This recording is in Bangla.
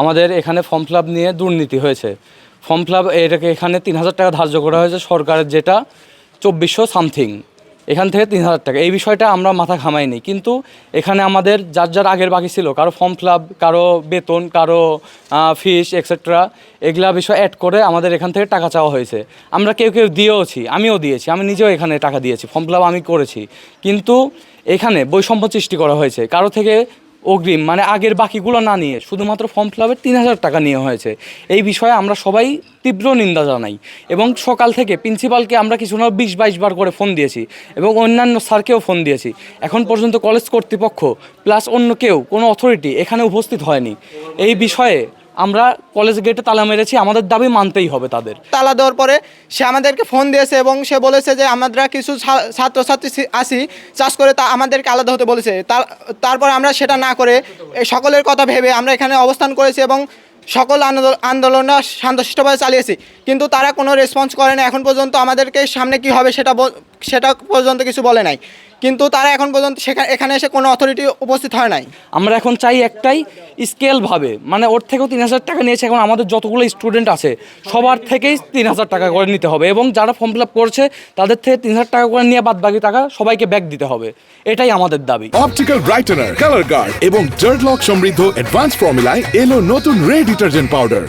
আমাদের এখানে ফর্ম ফিল আপ নিয়ে দুর্নীতি হয়েছে। ফর্ম ফিল আপ এটাকে এখানে ৩,০০০ টাকা ধার্য করা হয়েছে সরকারের, যেটা ২৪০০ সামথিং, এখান থেকে ৩,০০০ টাকা। এই বিষয়টা আমরা মাথা ঘামাইনি, কিন্তু এখানে আমাদের যার যার আগের বাকি ছিল, কারো ফর্ম ফিল আপ, কারো বেতন, কারো ফিস এক্সেট্রা, এগুলা বিষয় অ্যাড করে আমাদের এখান থেকে টাকা চাওয়া হয়েছে। আমরা কেউ কেউ দিয়েওছি, আমিও দিয়েছি, আমি নিজেও এখানে টাকা দিয়েছি, ফর্ম ফিল আপ আমি করেছি। কিন্তু এখানে বৈষম্য সৃষ্টি করা হয়েছে, কারো থেকে অগ্রিম মানে আগের বাকিগুলো না নিয়ে শুধুমাত্র ফর্ম ফিল আপের ৩,০০০ টাকা নিয়ে হয়েছে। এই বিষয়ে আমরা সবাই তীব্র নিন্দা জানাই এবং সকাল থেকে প্রিন্সিপালকে আমরা কিছু না ২০-২২ বার করে ফোন দিয়েছি এবং অন্যান্য স্যারকেও ফোন দিয়েছি। এখন পর্যন্ত কলেজ কর্তৃপক্ষ প্লাস অন্য কেউ, কোনো অথরিটি এখানে উপস্থিত হয়নি। এই বিষয়ে আমরা কলেজ গেটে তালা মেরেছি, আমাদের দাবি মানতেই হবে তাদের। তালা দেওয়ার পরে সে আমাদেরকে ফোন দিয়েছে এবং সে বলেছে যে আমরা কিছু ছাত্রছাত্রী আসি চাষ করে তা আমাদেরকে আলাদা হতে বলেছে। তারপর আমরা সেটা না করে সকলের কথা ভেবে আমরা এখানে অবস্থান করেছি এবং সকল আন্দোলনটা শান্তশিষ্টভাবে চালিয়েছি, কিন্তু তারা কোনো রেসপন্স করে না। এখন পর্যন্ত আমাদেরকে সামনে কি হবে সেটা পর্যন্ত কিছু বলে নাই, কিন্তু তারা এখন পর্যন্ত এখানে এসে কোনো অথরিটি উপস্থিত হয় নাই। আমরা এখন চাই একটাই স্কেলভাবে, মানে ওর থেকেও ৩,০০০ টাকা নিয়েছে, এখন আমাদের যতগুলো স্টুডেন্ট আছে সবার থেকেই ৩,০০০ টাকা করে নিতে হবে এবং যারা ফর্ম ফিল আপ করছে তাদের থেকে ৩,০০০ টাকা করে নিয়ে বাদ বাকি টাকা সবাইকে ব্যাক দিতে হবে। এটাই আমাদের দাবি। অপটিক্যাল ব্রাইটেনার, কালার গার্ড এবং জার্ড লক সমৃদ্ধ অ্যাডভান্স ফর্মুলায় এলো নতুন রে ডিটারজেন্ট পাউডার।